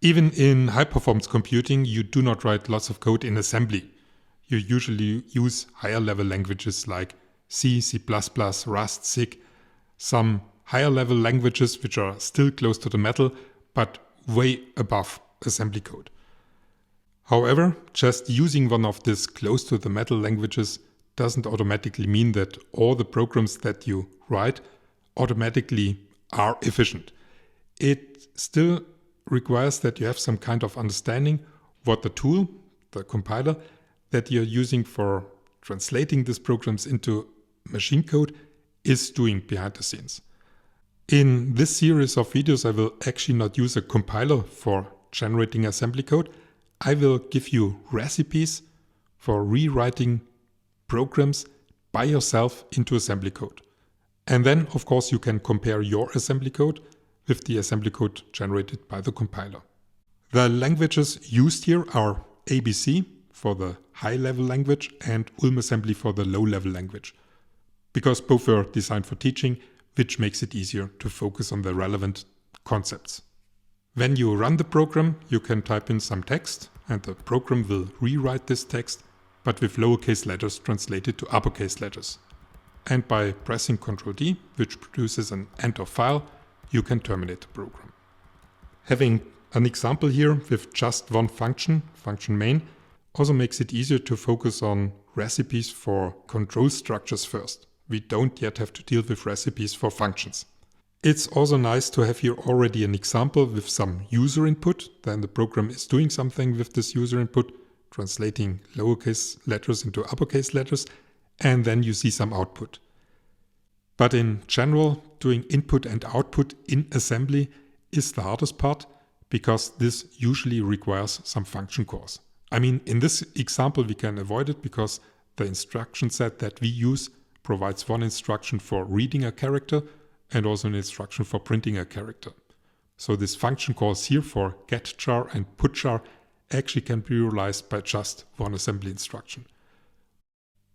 Even in high-performance computing, you do not write lots of code in assembly. You usually use higher-level languages like C, C++, Rust, SIG, some higher-level languages which are still close to the metal, but way above assembly code. However, just using one of these close to the metal languages doesn't automatically mean that all the programs that you write automatically are efficient. It still requires that you have some kind of understanding what the tool, the compiler, that you're using for translating these programs into machine code is doing behind the scenes. In this series of videos, I will actually not use a compiler for generating assembly code. I will give you recipes for rewriting programs by yourself into assembly code. And then, of course, you can compare your assembly code with the assembly code generated by the compiler. The languages used here are ABC for the high-level language and ULM assembly for the low-level language, because both were designed for teaching, which makes it easier to focus on the relevant concepts. When you run the program, you can type in some text and the program will rewrite this text, but with lowercase letters translated to uppercase letters. And by pressing Ctrl D, which produces an end of file, you can terminate the program. Having an example here with just one function, function main, also makes it easier to focus on recipes for control structures first. We don't yet have to deal with recipes for functions. It's also nice to have here already an example with some user input. Then the program is doing something with this user input, translating lowercase letters into uppercase letters, and then you see some output. But in general, doing input and output in assembly is the hardest part, because this usually requires some function calls. I mean, in this example we can avoid it because the instruction set that we use provides one instruction for reading a character and also an instruction for printing a character. So this function calls here for getChar and putChar actually can be realized by just one assembly instruction.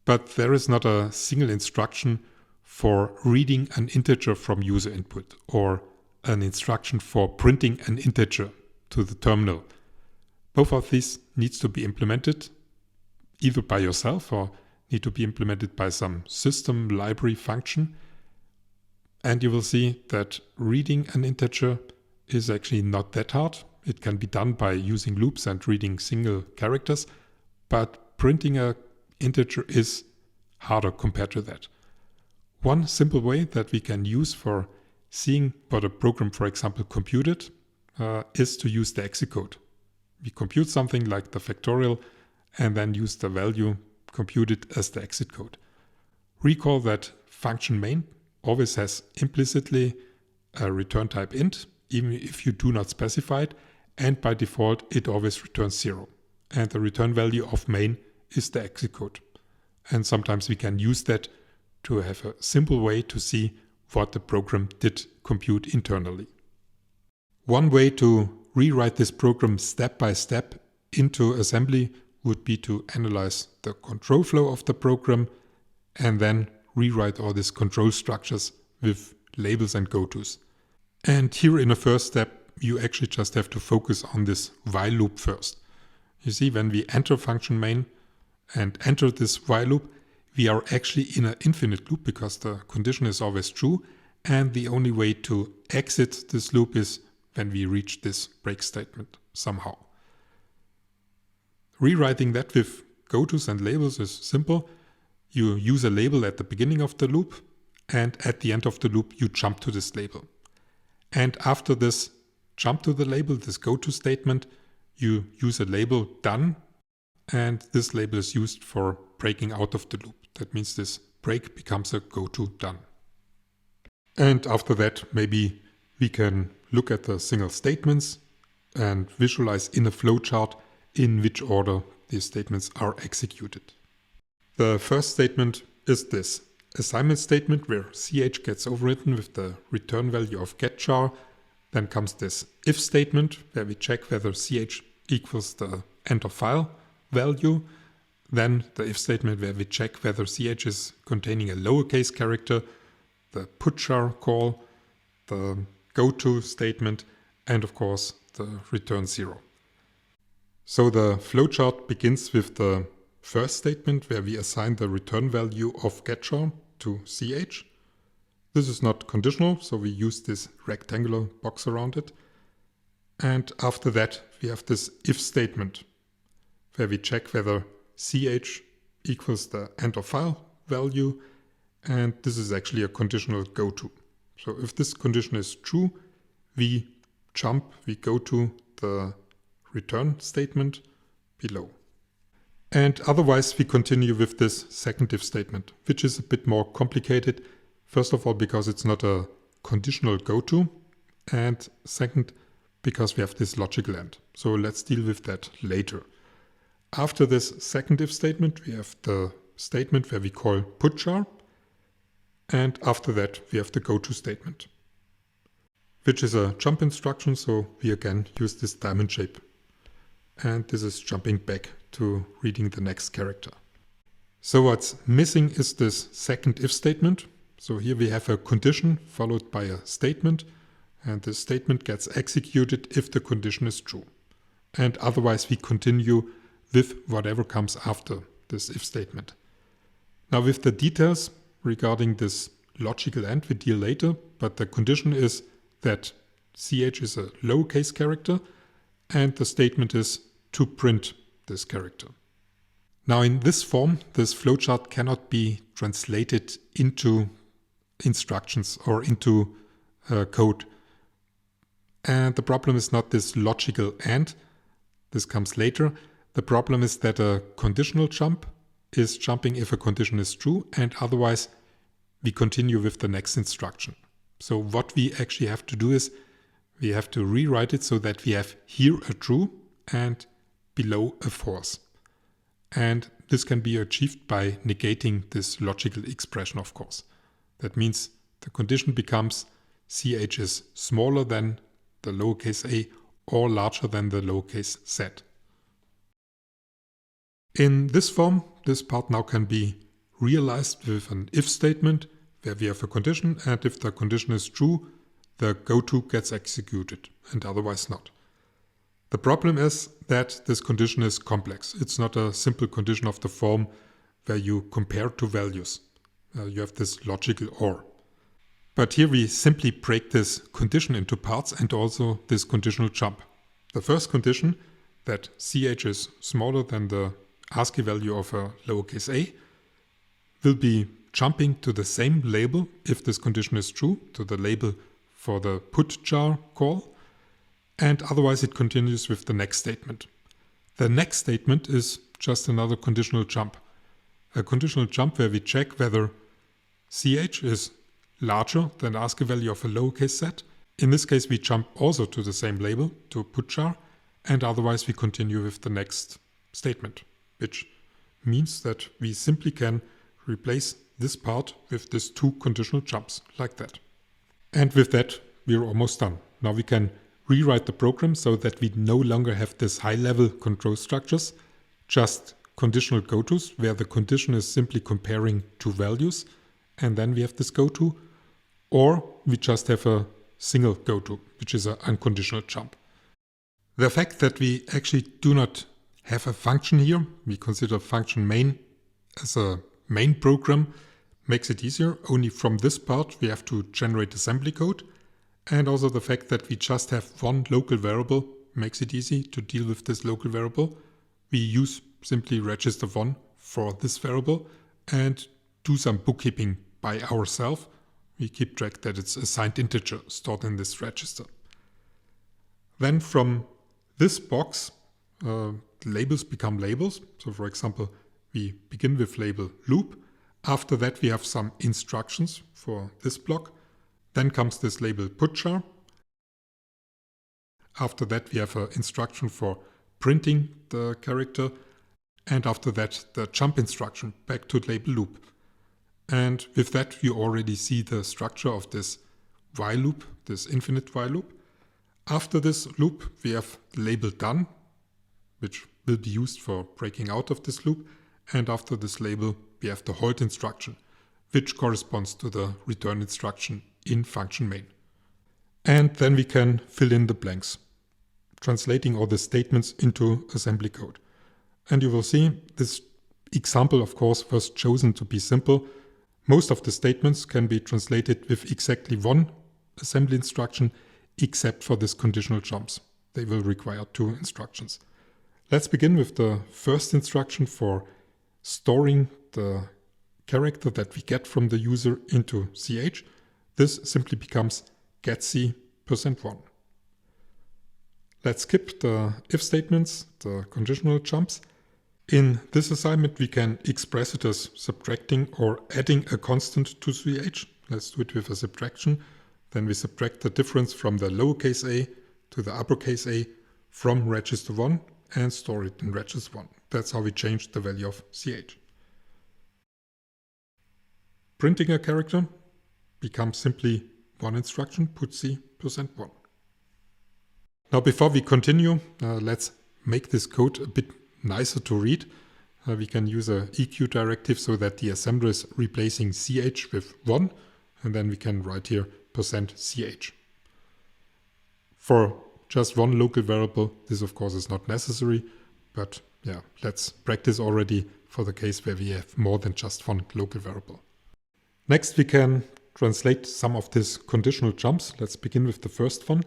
But there is not a single instruction for reading an integer from user input or an instruction for printing an integer to the terminal. Both of these needs to be implemented either by yourself or need to be implemented by some system library function. And you will see that reading an integer is actually not that hard. It can be done by using loops and reading single characters, but printing an integer is harder compared to that. One simple way that we can use for seeing what a program, for example, computed is to use the exec code. We compute something like the factorial and then use the value computed as the exit code. Recall that function main always has implicitly a return type int, even if you do not specify it, and by default it always returns 0. And the return value of main is the exit code. And sometimes we can use that to have a simple way to see what the program did compute internally. One way to rewrite this program step by step into assembly would be to analyze the control flow of the program and then rewrite all these control structures with labels and gotos. And here in the first step, you actually just have to focus on this while loop first. You see, when we enter function main and enter this while loop, we are actually in an infinite loop because the condition is always true. And the only way to exit this loop is when we reach this break statement somehow. Rewriting that with gotos and labels is simple. You use a label at the beginning of the loop, and at the end of the loop you jump to this label. And after this jump to the label, this goto statement, you use a label done, and this label is used for breaking out of the loop. That means this break becomes a goto done. And after that, maybe we can look at the single statements and visualize in a flowchart in which order these statements are executed. The first statement is this assignment statement where ch gets overwritten with the return value of getChar. Then comes this if statement where we check whether ch equals the end of file value. Then the if statement where we check whether ch is containing a lowercase character, the putChar call, the goto statement, and of course the return 0. So the flowchart begins with the first statement where we assign the return value of getChar to ch. This is not conditional, so we use this rectangular box around it. And after that we have this if statement where we check whether ch equals the end of file value, and this is actually a conditional goto. So if this condition is true, we go to the return statement below. And otherwise we continue with this second if statement, which is a bit more complicated. First of all, because it's not a conditional goto, and second, because we have this logical AND. So let's deal with that later. After this second if statement, we have the statement where we call putChar, and after that we have the goto statement, which is a jump instruction, so we again use this diamond shape. And this is jumping back to reading the next character. So what's missing is this second if statement. So here we have a condition followed by a statement, and the statement gets executed if the condition is true. And otherwise we continue with whatever comes after this if statement. Now with the details regarding this logical AND we deal later, but the condition is that ch is a lowercase character and the statement is to print this character. Now in this form, this flowchart cannot be translated into instructions or into code. And the problem is not this logical AND, this comes later. The problem is that a conditional jump is jumping if a condition is true, and otherwise we continue with the next instruction. So what we actually have to do is we have to rewrite it so that we have here a true and below a false. And this can be achieved by negating this logical expression, of course. That means the condition becomes ch is smaller than the lowercase a or larger than the lowercase z. In this form, this part now can be realized with an if statement where we have a condition, and if the condition is true, the goto gets executed and otherwise not. The problem is that this condition is complex. It's not a simple condition of the form where you compare two values. You have this logical OR. But here we simply break this condition into parts and also this conditional jump. The first condition, that ch is smaller than the ASCII value of a lowercase a, will be jumping to the same label if this condition is true, to the label for the putChar call, and otherwise it continues with the next statement. The next statement is just another conditional jump. A conditional jump where we check whether ch is larger than the ASCII value of a lowercase z. In this case we jump also to the same label, to putChar, and otherwise we continue with the next statement, which means that we simply can replace this part with these two conditional jumps, like that. And with that, we're almost done. Now we can rewrite the program so that we no longer have this high-level control structures, just conditional gotos, where the condition is simply comparing two values, and then we have this goto, or we just have a single goto, which is an unconditional jump. The fact that we actually do not have a function here, we consider function main as a main program, makes it easier. Only from this part we have to generate assembly code, and also the fact that we just have one local variable makes it easy to deal with this local variable. We use simply register 1 for this variable and do some bookkeeping by ourselves. We keep track that it's assigned integer stored in this register. Then from this box, labels become labels. So for example, we begin with label loop. After that we have some instructions for this block. Then comes this label putChar. After that we have an instruction for printing the character. And after that the jump instruction back to label loop. And with that you already see the structure of this while loop, this infinite while loop. After this loop we have the label done, which will be used for breaking out of this loop. And after this label we have the halt instruction, which corresponds to the return instruction in function main. And then we can fill in the blanks, translating all the statements into assembly code. And you will see this example, of course, was chosen to be simple. Most of the statements can be translated with exactly one assembly instruction, except for this conditional jumps. They will require 2 instructions. Let's begin with the first instruction for storing the character that we get from the user into ch. This simply becomes getC %1. Let's skip the if statements, the conditional jumps. In this assignment, we can express it as subtracting or adding a constant to ch. Let's do it with a subtraction. Then we subtract the difference from the lowercase a to the uppercase a from register 1 and store it in register 1. That's how we change the value of ch. Printing a character becomes simply one instruction, put c %1. Now before we continue, let's make this code a bit nicer to read. We can use a EQ directive so that the assembler is replacing ch with 1, and then we can write here %ch. For just one local variable, this of course is not necessary, but yeah, let's practice already for the case where we have more than just one local variable. Next, we can translate some of these conditional jumps. Let's begin with the first one.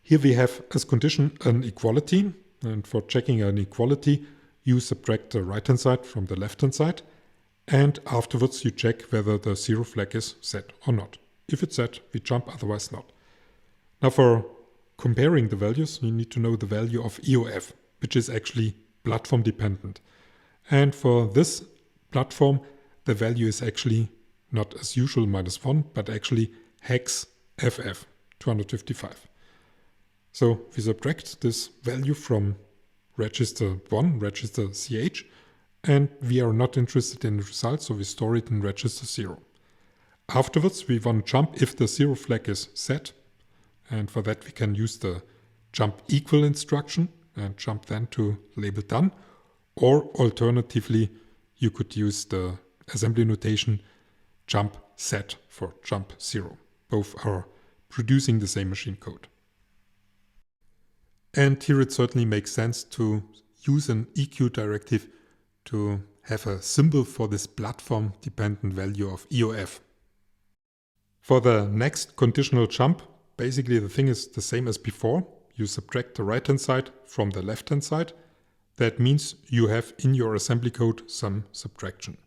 Here we have as condition an equality, and for checking an equality, you subtract the right-hand side from the left-hand side, and afterwards you check whether the zero flag is set or not. If it's set, we jump, otherwise not. Now for comparing the values, you need to know the value of EOF, which is actually platform dependent. And for this platform, the value is actually not as usual -1, but actually hex FF 255. So we subtract this value from register 1, register ch, and we are not interested in the result, so we store it in register 0. Afterwards, we want to jump if the zero flag is set, and for that we can use the jump equal instruction and jump then to label done, or alternatively, you could use the assembly notation jump set for jump 0. Both are producing the same machine code. And here it certainly makes sense to use an EQ directive to have a symbol for this platform dependent value of EOF. For the next conditional jump, basically the thing is the same as before. You subtract the right hand side from the left hand side. That means you have in your assembly code some subtraction.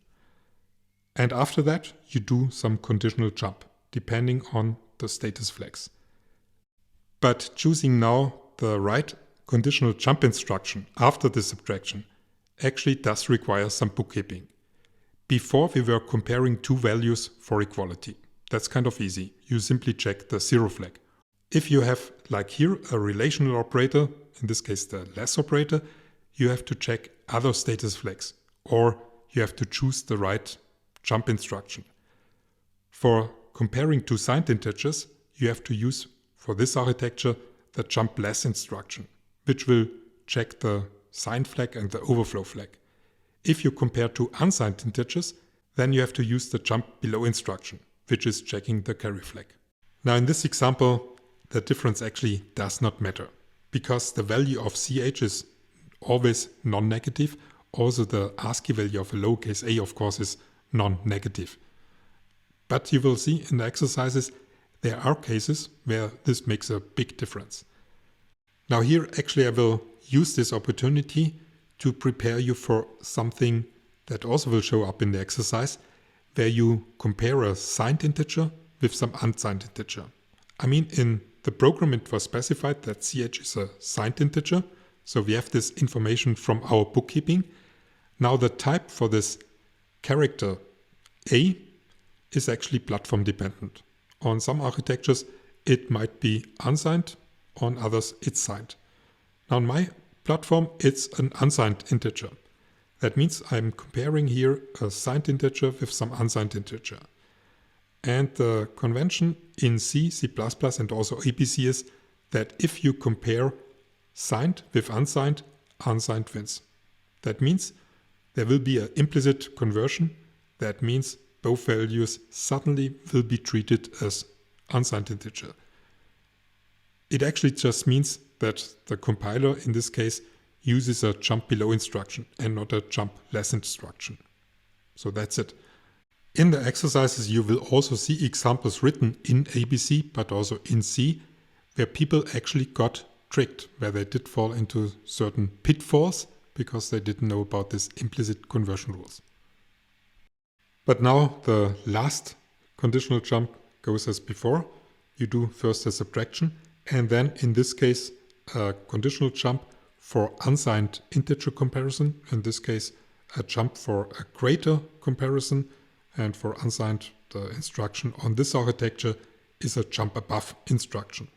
And after that, you do some conditional jump, depending on the status flags. But choosing now the right conditional jump instruction after the subtraction actually does require some bookkeeping. Before we were comparing two values for equality. That's kind of easy. You simply check the zero flag. If you have, like here, a relational operator, in this case the less operator, you have to check other status flags, or you have to choose the right jump instruction. For comparing two signed integers, you have to use, for this architecture, the jump less instruction, which will check the signed flag and the overflow flag. If you compare two unsigned integers, then you have to use the jump below instruction, which is checking the carry flag. Now in this example, the difference actually does not matter, because the value of ch is always non-negative. Also the ASCII value of a lowercase a, of course, is non-negative. But you will see in the exercises, there are cases where this makes a big difference. Now here actually I will use this opportunity to prepare you for something that also will show up in the exercise, where you compare a signed integer with some unsigned integer. I mean, in the program it was specified that ch is a signed integer, so we have this information from our bookkeeping. Now the type for this character a is actually platform dependent. On some architectures it might be unsigned, on others it's signed. Now on my platform it's an unsigned integer. That means I'm comparing here a signed integer with some unsigned integer. And the convention in C, C++ and also APC is that if you compare signed with unsigned, unsigned wins. That means there will be an implicit conversion. That means both values suddenly will be treated as unsigned integer. It actually just means that the compiler in this case uses a jump below instruction and not a jump less instruction. So that's it. In the exercises you will also see examples written in ABC but also in C where people actually got tricked, where they did fall into certain pitfalls because they didn't know about this implicit conversion rules. But now the last conditional jump goes as before. You do first a subtraction and then in this case a conditional jump for unsigned integer comparison, in this case a jump for a greater comparison, and for unsigned the instruction on this architecture is a jump above instruction.